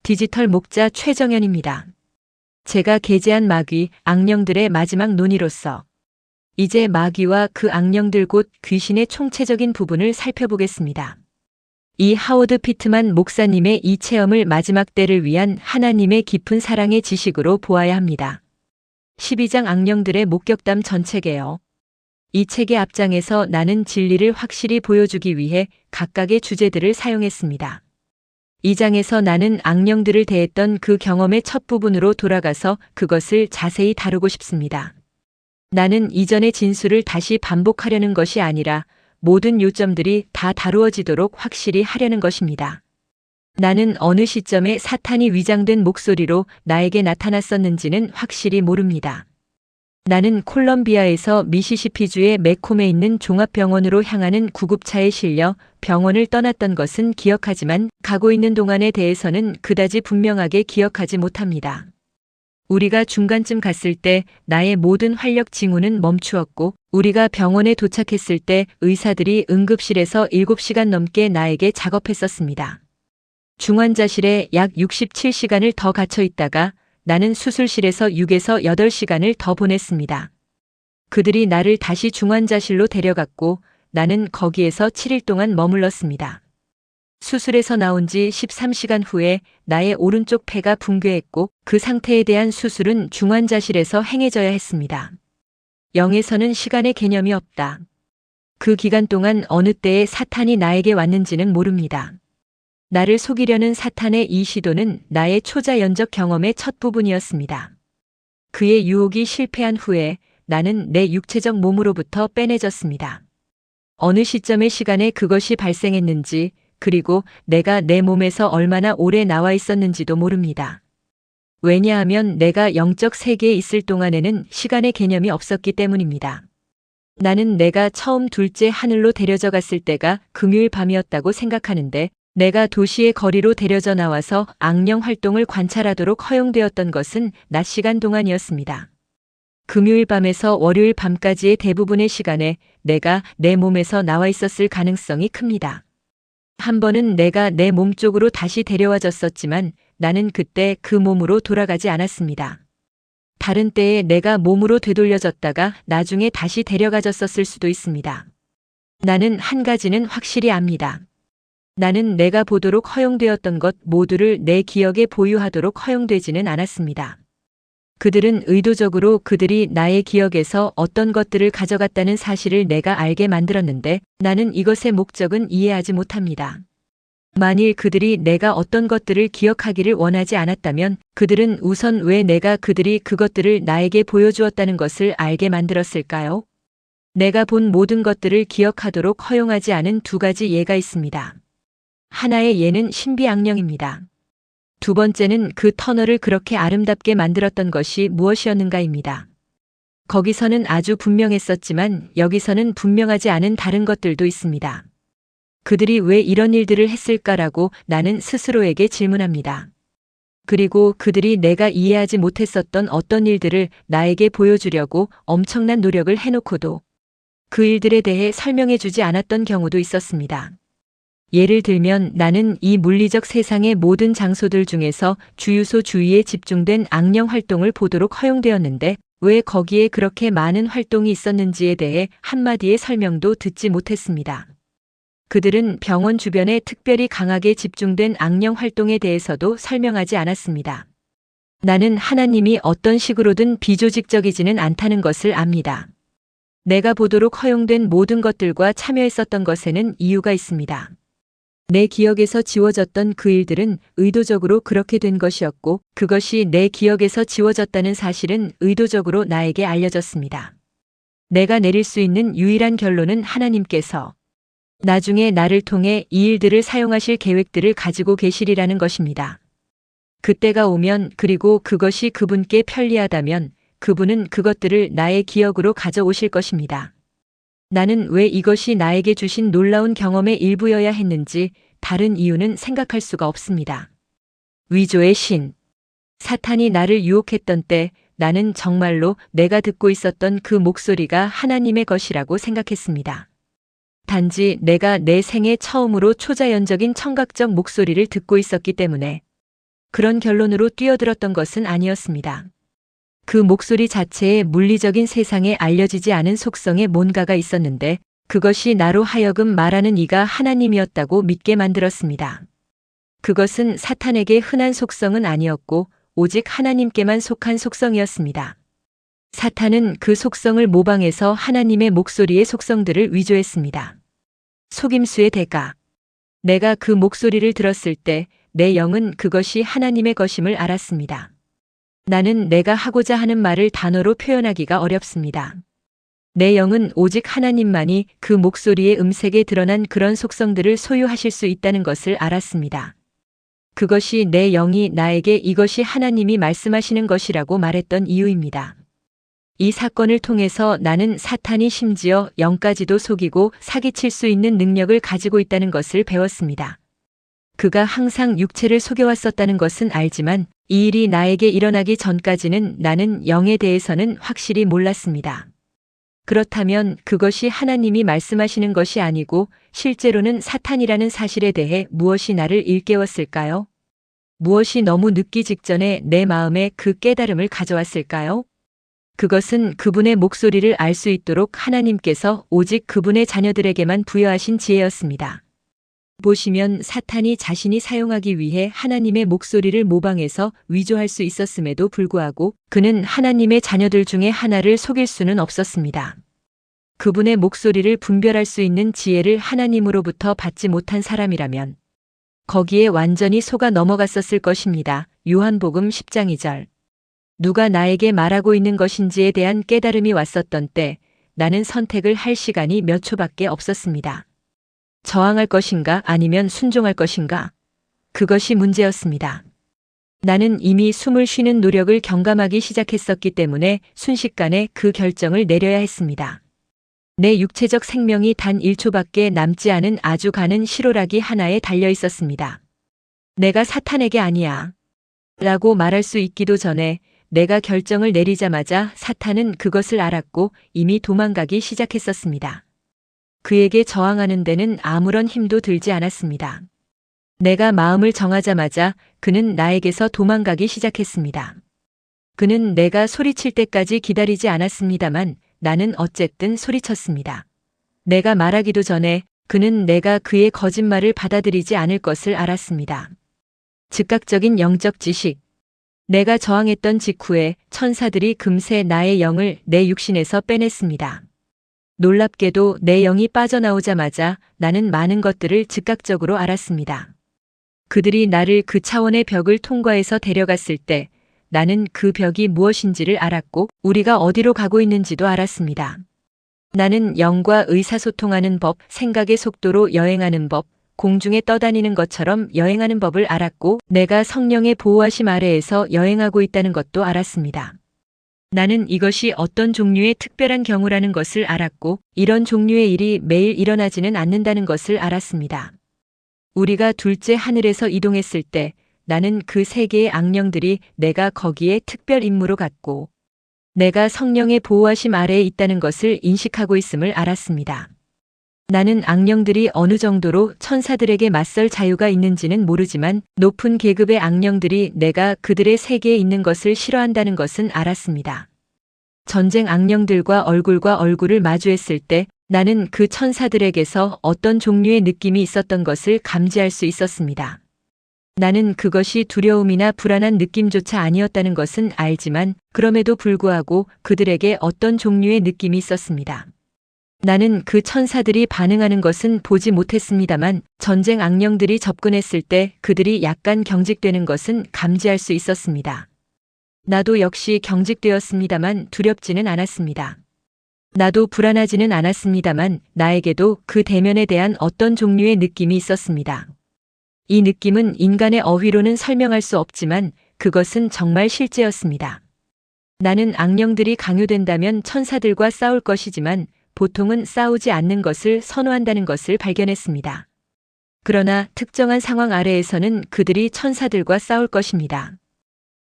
디지털 목자 최정연입니다. 제가 게재한 마귀, 악령들의 마지막 논의로서 이제 마귀와 그 악령들 곧 귀신의 총체적인 부분을 살펴보겠습니다. 이 하워드 피트만 목사님의 이 체험을 마지막 때를 위한 하나님의 깊은 사랑의 지식으로 보아야 합니다. 12장 악령들의 목격담 전체게요. 이 책의 앞장에서 나는 진리를 확실히 보여주기 위해 각각의 주제들을 사용했습니다. 이 장에서 나는 악령들을 대했던 그 경험의 첫 부분으로 돌아가서 그것을 자세히 다루고 싶습니다. 나는 이전의 진술을 다시 반복하려는 것이 아니라 모든 요점들이 다 다루어지도록 확실히 하려는 것입니다. 나는 어느 시점에 사탄이 위장된 목소리로 나에게 나타났었는지는 확실히 모릅니다. 나는 콜럼비아에서 미시시피주의 매콤에 있는 종합병원으로 향하는 구급차에 실려 병원을 떠났던 것은 기억하지만 가고 있는 동안에 대해서는 그다지 분명하게 기억하지 못합니다. 우리가 중간쯤 갔을 때 나의 모든 활력 징후는 멈추었고 우리가 병원에 도착했을 때 의사들이 응급실에서 7시간 넘게 나에게 작업했었습니다. 중환자실에 약 67시간을 더 갇혀 있다가 나는 수술실에서 6에서 8시간을 더 보냈습니다. 그들이 나를 다시 중환자실로 데려갔고 나는 거기에서 7일 동안 머물렀습니다. 수술에서 나온 지 13시간 후에 나의 오른쪽 폐가 붕괴했고 그 상태에 대한 수술은 중환자실에서 행해져야 했습니다. 영에서는 시간의 개념이 없다. 그 기간 동안 어느 때에 사탄이 나에게 왔는지는 모릅니다. 나를 속이려는 사탄의 이 시도는 나의 초자연적 경험의 첫 부분이었습니다. 그의 유혹이 실패한 후에 나는 내 육체적 몸으로부터 빼내졌습니다. 어느 시점의 시간에 그것이 발생했는지 그리고 내가 내 몸에서 얼마나 오래 나와 있었는지도 모릅니다. 왜냐하면 내가 영적 세계에 있을 동안에는 시간의 개념이 없었기 때문입니다. 나는 내가 처음 둘째 하늘로 데려져 갔을 때가 금요일 밤이었다고 생각하는데 내가 도시의 거리로 데려져 나와서 악령 활동을 관찰하도록 허용되었던 것은 낮 시간 동안이었습니다. 금요일 밤에서 월요일 밤까지의 대부분의 시간에 내가 내 몸에서 나와 있었을 가능성이 큽니다. 한 번은 내가 내 몸 쪽으로 다시 데려와졌었지만 나는 그때 그 몸으로 돌아가지 않았습니다. 다른 때에 내가 몸으로 되돌려졌다가 나중에 다시 데려가졌었을 수도 있습니다. 나는 한 가지는 확실히 압니다. 나는 내가 보도록 허용되었던 것 모두를 내 기억에 보유하도록 허용되지는 않았습니다. 그들은 의도적으로 그들이 나의 기억에서 어떤 것들을 가져갔다는 사실을 내가 알게 만들었는데 나는 이것의 목적은 이해하지 못합니다. 만일 그들이 내가 어떤 것들을 기억하기를 원하지 않았다면 그들은 우선 왜 내가 그들이 그것들을 나에게 보여주었다는 것을 알게 만들었을까요? 내가 본 모든 것들을 기억하도록 허용하지 않은 두 가지 예가 있습니다. 하나의 예는 신비 악령입니다. 두 번째는 그 터널을 그렇게 아름답게 만들었던 것이 무엇이었는가입니다. 거기서는 아주 분명했었지만 여기서는 분명하지 않은 다른 것들도 있습니다. 그들이 왜 이런 일들을 했을까라고 나는 스스로에게 질문합니다. 그리고 그들이 내가 이해하지 못했었던 어떤 일들을 나에게 보여주려고 엄청난 노력을 해놓고도 그 일들에 대해 설명해주지 않았던 경우도 있었습니다. 예를 들면 나는 이 물리적 세상의 모든 장소들 중에서 주유소 주위에 집중된 악령 활동을 보도록 허용되었는데 왜 거기에 그렇게 많은 활동이 있었는지에 대해 한마디의 설명도 듣지 못했습니다. 그들은 병원 주변에 특별히 강하게 집중된 악령 활동에 대해서도 설명하지 않았습니다. 나는 하나님이 어떤 식으로든 비조직적이지는 않다는 것을 압니다. 내가 보도록 허용된 모든 것들과 참여했었던 것에는 이유가 있습니다. 내 기억에서 지워졌던 그 일들은 의도적으로 그렇게 된 것이었고 그것이 내 기억에서 지워졌다는 사실은 의도적으로 나에게 알려졌습니다. 내가 내릴 수 있는 유일한 결론은 하나님께서 나중에 나를 통해 이 일들을 사용하실 계획들을 가지고 계시리라는 것입니다. 그때가 오면 그리고 그것이 그분께 편리하다면 그분은 그것들을 나의 기억으로 가져오실 것입니다. 나는 왜 이것이 나에게 주신 놀라운 경험의 일부여야 했는지 다른 이유는 생각할 수가 없습니다. 위조의 신. 사탄이 나를 유혹했던 때 나는 정말로 내가 듣고 있었던 그 목소리가 하나님의 것이라고 생각했습니다. 단지 내가 내 생애 처음으로 초자연적인 청각적 목소리를 듣고 있었기 때문에 그런 결론으로 뛰어들었던 것은 아니었습니다. 그 목소리 자체에 물리적인 세상에 알려지지 않은 속성에 뭔가가 있었는데 그것이 나로 하여금 말하는 이가 하나님이었다고 믿게 만들었습니다. 그것은 사탄에게 흔한 속성은 아니었고 오직 하나님께만 속한 속성이었습니다. 사탄은 그 속성을 모방해서 하나님의 목소리의 속성들을 위조했습니다. 속임수의 대가. 내가 그 목소리를 들었을 때 내 영은 그것이 하나님의 것임을 알았습니다. 나는 내가 하고자 하는 말을 단어로 표현하기가 어렵습니다. 내 영은 오직 하나님만이 그 목소리의 음색에 드러난 그런 속성들을 소유하실 수 있다는 것을 알았습니다. 그것이 내 영이 나에게 이것이 하나님이 말씀하시는 것이라고 말했던 이유입니다. 이 사건을 통해서 나는 사탄이 심지어 영까지도 속이고 사기칠 수 있는 능력을 가지고 있다는 것을 배웠습니다. 그가 항상 육체를 속여왔었다는 것은 알지만 이 일이 나에게 일어나기 전까지는 나는 영에 대해서는 확실히 몰랐습니다. 그렇다면 그것이 하나님이 말씀하시는 것이 아니고 실제로는 사탄이라는 사실에 대해 무엇이 나를 일깨웠을까요? 무엇이 너무 늦기 직전에 내 마음에 그 깨달음을 가져왔을까요? 그것은 그분의 목소리를 알 수 있도록 하나님께서 오직 그분의 자녀들에게만 부여하신 지혜였습니다. 보시면 사탄이 자신이 사용하기 위해 하나님의 목소리를 모방해서 위조할 수 있었음에도 불구하고 그는 하나님의 자녀들 중에 하나를 속일 수는 없었습니다. 그분의 목소리를 분별할 수 있는 지혜를 하나님으로부터 받지 못한 사람이라면 거기에 완전히 속아 넘어갔었을 것입니다. 요한복음 10장 2절. 누가 나에게 말하고 있는 것인지에 대한 깨달음이 왔었던 때 나는 선택을 할 시간이 몇 초밖에 없었습니다. 저항할 것인가 아니면 순종할 것인가? 그것이 문제였습니다. 나는 이미 숨을 쉬는 노력을 경감하기 시작했었기 때문에 순식간에 그 결정을 내려야 했습니다. 내 육체적 생명이 단 1초밖에 남지 않은 아주 가는 실오라기 하나에 달려 있었습니다. 내가 사탄에게 아니야 라고 말할 수 있기도 전에 내가 결정을 내리자마자 사탄은 그것을 알았고 이미 도망가기 시작했었습니다. 그에게 저항하는 데는 아무런 힘도 들지 않았습니다. 내가 마음을 정하자마자 그는 나에게서 도망가기 시작했습니다. 그는 내가 소리칠 때까지 기다리지 않았습니다만 나는 어쨌든 소리쳤습니다. 내가 말하기도 전에 그는 내가 그의 거짓말을 받아들이지 않을 것을 알았습니다. 즉각적인 영적 지식. 내가 저항했던 직후에 천사들이 금세 나의 영을 내 육신에서 빼냈습니다. 놀랍게도 내 영이 빠져나오자마자 나는 많은 것들을 즉각적으로 알았습니다. 그들이 나를 그 차원의 벽을 통과해서 데려갔을 때 나는 그 벽이 무엇인지를 알았고 우리가 어디로 가고 있는지도 알았습니다. 나는 영과 의사소통하는 법, 생각의 속도로 여행하는 법, 공중에 떠다니는 것처럼 여행하는 법을 알았고 내가 성령의 보호하심 아래에서 여행하고 있다는 것도 알았습니다. 나는 이것이 어떤 종류의 특별한 경우라는 것을 알았고 이런 종류의 일이 매일 일어나지는 않는다는 것을 알았습니다. 우리가 둘째 하늘에서 이동했을 때 나는 그 세계의 악령들이 내가 거기에 특별 임무로 갔고 내가 성령의 보호하심 아래에 있다는 것을 인식하고 있음을 알았습니다. 나는 악령들이 어느 정도로 천사들에게 맞설 자유가 있는지는 모르지만 높은 계급의 악령들이 내가 그들의 세계에 있는 것을 싫어한다는 것은 알았습니다. 전쟁 악령들과 얼굴과 얼굴을 마주했을 때 나는 그 천사들에게서 어떤 종류의 느낌이 있었던 것을 감지할 수 있었습니다. 나는 그것이 두려움이나 불안한 느낌조차 아니었다는 것은 알지만 그럼에도 불구하고 그들에게 어떤 종류의 느낌이 있었습니다. 나는 그 천사들이 반응하는 것은 보지 못했습니다만 전쟁 악령들이 접근했을 때 그들이 약간 경직되는 것은 감지할 수 있었습니다. 나도 역시 경직되었습니다만 두렵지는 않았습니다. 나도 불안하지는 않았습니다만 나에게도 그 대면에 대한 어떤 종류의 느낌이 있었습니다. 이 느낌은 인간의 어휘로는 설명할 수 없지만 그것은 정말 실제였습니다. 나는 악령들이 강요된다면 천사들과 싸울 것이지만 보통은 싸우지 않는 것을 선호한다는 것을 발견했습니다. 그러나 특정한 상황 아래에서는 그들이 천사들과 싸울 것입니다.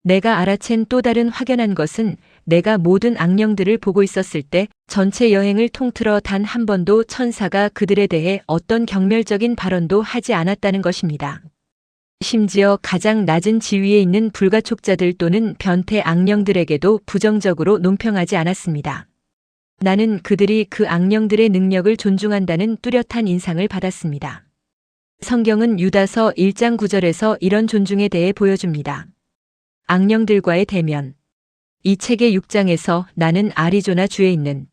내가 알아챈 또 다른 확연한 것은 내가 모든 악령들을 보고 있었을 때 전체 여행을 통틀어 단 한 번도 천사가 그들에 대해 어떤 경멸적인 발언도 하지 않았다는 것입니다. 심지어 가장 낮은 지위에 있는 불가촉자들 또는 변태 악령들에게도 부정적으로 논평하지 않았습니다. 나는 그들이 그 악령들의 능력을 존중한다는 뚜렷한 인상을 받았습니다. 성경은 유다서 1장 9절에서 이런 존중에 대해 보여줍니다. 악령들과의 대면. 이 책의 6장에서 나는 아리조나 주에 있는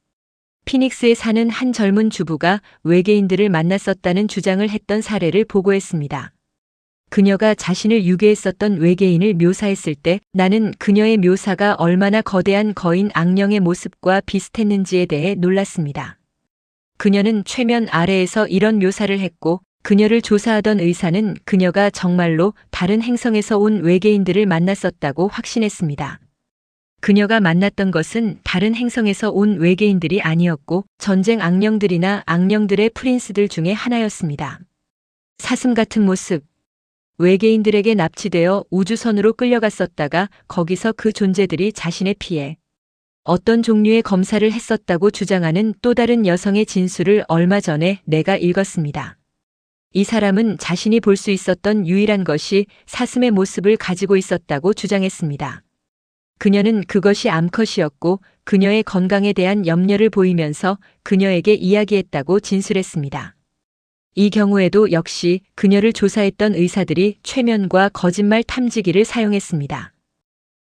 피닉스에 사는 한 젊은 주부가 외계인들을 만났었다는 주장을 했던 사례를 보고했습니다. 그녀가 자신을 유괴했었던 외계인을 묘사했을 때 나는 그녀의 묘사가 얼마나 거대한 거인 악령의 모습과 비슷했는지에 대해 놀랐습니다. 그녀는 최면 아래에서 이런 묘사를 했고 그녀를 조사하던 의사는 그녀가 정말로 다른 행성에서 온 외계인들을 만났었다고 확신했습니다. 그녀가 만났던 것은 다른 행성에서 온 외계인들이 아니었고 전쟁 악령들이나 악령들의 프린스들 중에 하나였습니다. 사슴 같은 모습. 외계인들에게 납치되어 우주선으로 끌려갔었다가 거기서 그 존재들이 자신의 피에 어떤 종류의 검사를 했었다고 주장하는 또 다른 여성의 진술을 얼마 전에 내가 읽었습니다. 이 사람은 자신이 볼 수 있었던 유일한 것이 사슴의 모습을 가지고 있었다고 주장했습니다. 그녀는 그것이 암컷이었고 그녀의 건강에 대한 염려를 보이면서 그녀에게 이야기했다고 진술했습니다. 이 경우에도 역시 그녀를 조사했던 의사들이 최면과 거짓말 탐지기를 사용했습니다.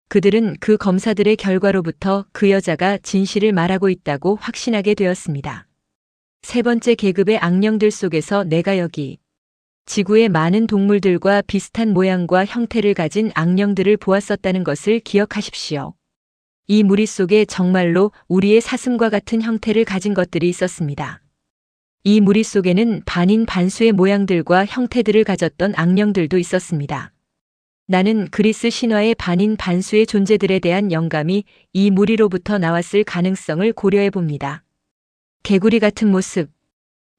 그들은 그 검사들의 결과로부터 그 여자가 진실을 말하고 있다고 확신하게 되었습니다. 세 번째 계급의 악령들 속에서 내가 여기 지구의 많은 동물들과 비슷한 모양과 형태를 가진 악령들을 보았었다는 것을 기억하십시오. 이 무리 속에 정말로 우리의 사슴과 같은 형태를 가진 것들이 있었습니다. 이 무리 속에는 반인 반수의 모양들과 형태들을 가졌던 악령들도 있었습니다. 나는 그리스 신화의 반인 반수의 존재들에 대한 영감이 이 무리로부터 나왔을 가능성을 고려해 봅니다. 개구리 같은 모습.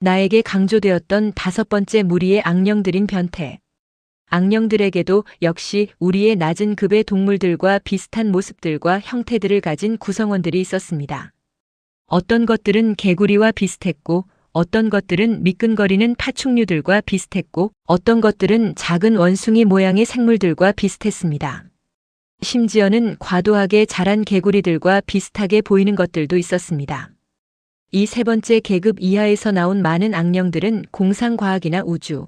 나에게 강조되었던 다섯 번째 무리의 악령들인 변태. 악령들에게도 역시 우리의 낮은 급의 동물들과 비슷한 모습들과 형태들을 가진 구성원들이 있었습니다. 어떤 것들은 개구리와 비슷했고 어떤 것들은 미끈거리는 파충류들과 비슷했고 어떤 것들은 작은 원숭이 모양의 생물들과 비슷했습니다. 심지어는 과도하게 자란 개구리들과 비슷하게 보이는 것들도 있었습니다. 이 세 번째 계급 이하에서 나온 많은 악령들은 공상과학이나 우주,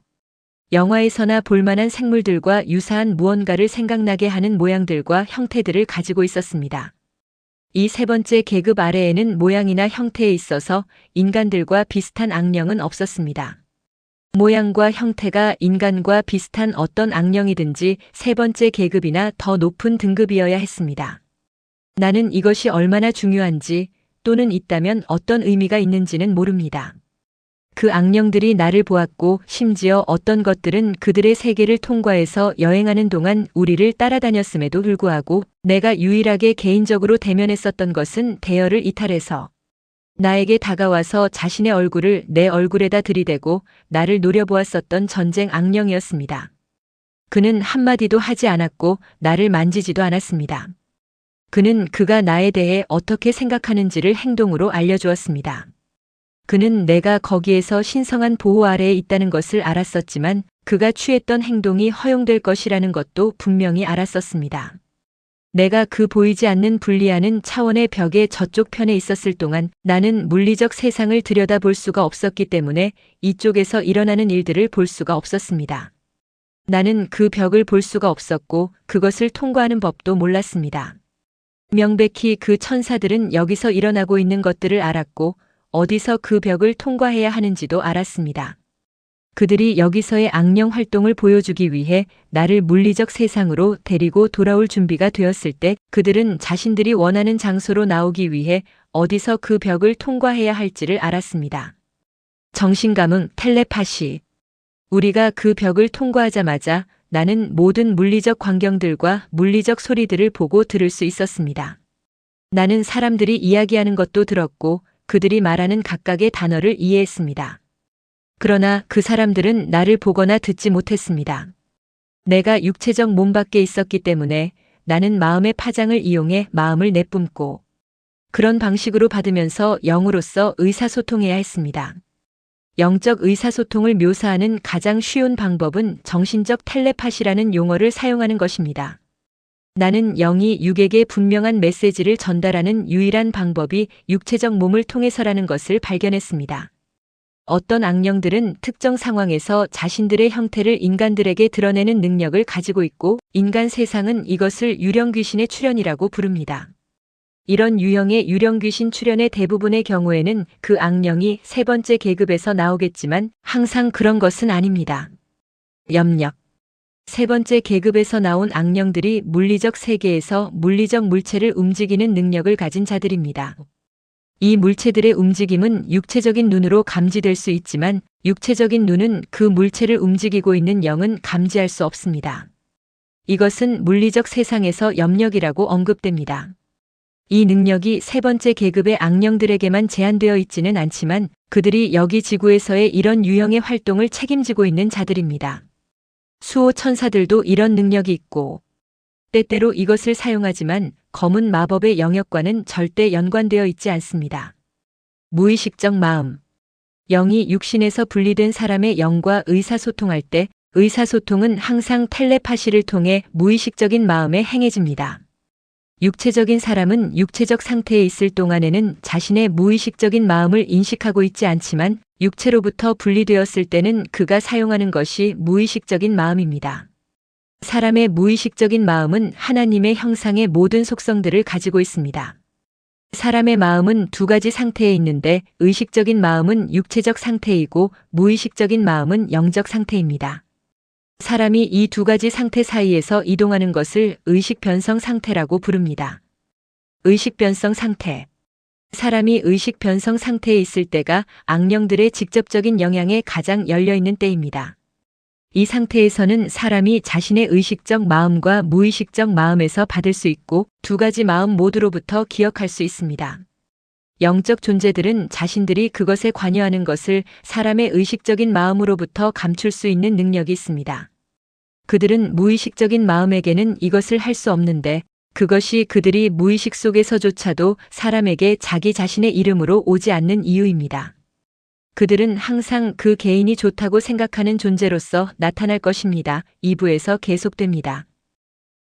영화에서나 볼만한 생물들과 유사한 무언가를 생각나게 하는 모양들과 형태들을 가지고 있었습니다. 이 세 번째 계급 아래에는 모양이나 형태에 있어서 인간들과 비슷한 악령은 없었습니다. 모양과 형태가 인간과 비슷한 어떤 악령이든지 세 번째 계급이나 더 높은 등급이어야 했습니다. 나는 이것이 얼마나 중요한지 또는 있다면 어떤 의미가 있는지는 모릅니다. 그 악령들이 나를 보았고 심지어 어떤 것들은 그들의 세계를 통과해서 여행하는 동안 우리를 따라다녔음에도 불구하고 내가 유일하게 개인적으로 대면했었던 것은 대열을 이탈해서 나에게 다가와서 자신의 얼굴을 내 얼굴에다 들이대고 나를 노려보았었던 전쟁 악령이었습니다. 그는 한마디도 하지 않았고 나를 만지지도 않았습니다. 그는 그가 나에 대해 어떻게 생각하는지를 행동으로 알려주었습니다. 그는 내가 거기에서 신성한 보호 아래에 있다는 것을 알았었지만 그가 취했던 행동이 허용될 것이라는 것도 분명히 알았었습니다. 내가 그 보이지 않는 분리하는 차원의 벽의 저쪽 편에 있었을 동안 나는 물리적 세상을 들여다볼 수가 없었기 때문에 이쪽에서 일어나는 일들을 볼 수가 없었습니다. 나는 그 벽을 볼 수가 없었고 그것을 통과하는 법도 몰랐습니다. 명백히 그 천사들은 여기서 일어나고 있는 것들을 알았고 어디서 그 벽을 통과해야 하는지도 알았습니다. 그들이 여기서의 악령 활동을 보여주기 위해 나를 물리적 세상으로 데리고 돌아올 준비가 되었을 때 그들은 자신들이 원하는 장소로 나오기 위해 어디서 그 벽을 통과해야 할지를 알았습니다. 정신감응, 텔레파시. 우리가 그 벽을 통과하자마자 나는 모든 물리적 광경들과 물리적 소리들을 보고 들을 수 있었습니다. 나는 사람들이 이야기하는 것도 들었고 그들이 말하는 각각의 단어를 이해했습니다. 그러나 그 사람들은 나를 보거나 듣지 못했습니다. 내가 육체적 몸 밖에 있었기 때문에 나는 마음의 파장을 이용해 마음을 내뿜고 그런 방식으로 받으면서 영으로서 의사소통해야 했습니다. 영적 의사소통을 묘사하는 가장 쉬운 방법은 정신적 텔레파시라는 용어를 사용하는 것입니다. 나는 영이 육에게 분명한 메시지를 전달하는 유일한 방법이 육체적 몸을 통해서라는 것을 발견했습니다. 어떤 악령들은 특정 상황에서 자신들의 형태를 인간들에게 드러내는 능력을 가지고 있고 인간 세상은 이것을 유령귀신의 출현이라고 부릅니다. 이런 유형의 유령귀신 출현의 대부분의 경우에는 그 악령이 세 번째 계급에서 나오겠지만 항상 그런 것은 아닙니다. 염력. 세 번째 계급에서 나온 악령들이 물리적 세계에서 물리적 물체를 움직이는 능력을 가진 자들입니다. 이 물체들의 움직임은 육체적인 눈으로 감지될 수 있지만 육체적인 눈은 그 물체를 움직이고 있는 영은 감지할 수 없습니다. 이것은 물리적 세상에서 염력이라고 언급됩니다. 이 능력이 세 번째 계급의 악령들에게만 제한되어 있지는 않지만 그들이 여기 지구에서의 이런 유형의 활동을 책임지고 있는 자들입니다. 수호 천사들도 이런 능력이 있고 때때로 이것을 사용하지만 검은 마법의 영역과는 절대 연관되어 있지 않습니다. 무의식적 마음. 영이 육신에서 분리된 사람의 영과 의사소통할 때 의사소통은 항상 텔레파시를 통해 무의식적인 마음에 행해집니다. 육체적인 사람은 육체적 상태에 있을 동안에는 자신의 무의식적인 마음을 인식하고 있지 않지만 육체로부터 분리되었을 때는 그가 사용하는 것이 무의식적인 마음입니다. 사람의 무의식적인 마음은 하나님의 형상의 모든 속성들을 가지고 있습니다. 사람의 마음은 두 가지 상태에 있는데 의식적인 마음은 육체적 상태이고 무의식적인 마음은 영적 상태입니다. 사람이 이 두 가지 상태 사이에서 이동하는 것을 의식 변성 상태라고 부릅니다. 의식 변성 상태. 사람이 의식 변성 상태에 있을 때가 악령들의 직접적인 영향에 가장 열려있는 때입니다. 이 상태에서는 사람이 자신의 의식적 마음과 무의식적 마음에서 받을 수 있고 두 가지 마음 모두로부터 기억할 수 있습니다. 영적 존재들은 자신들이 그것에 관여하는 것을 사람의 의식적인 마음으로부터 감출 수 있는 능력이 있습니다. 그들은 무의식적인 마음에게는 이것을 할 수 없는데 그것이 그들이 무의식 속에서조차도 사람에게 자기 자신의 이름으로 오지 않는 이유입니다. 그들은 항상 그 개인이 좋다고 생각하는 존재로서 나타날 것입니다. 2부에서 계속됩니다.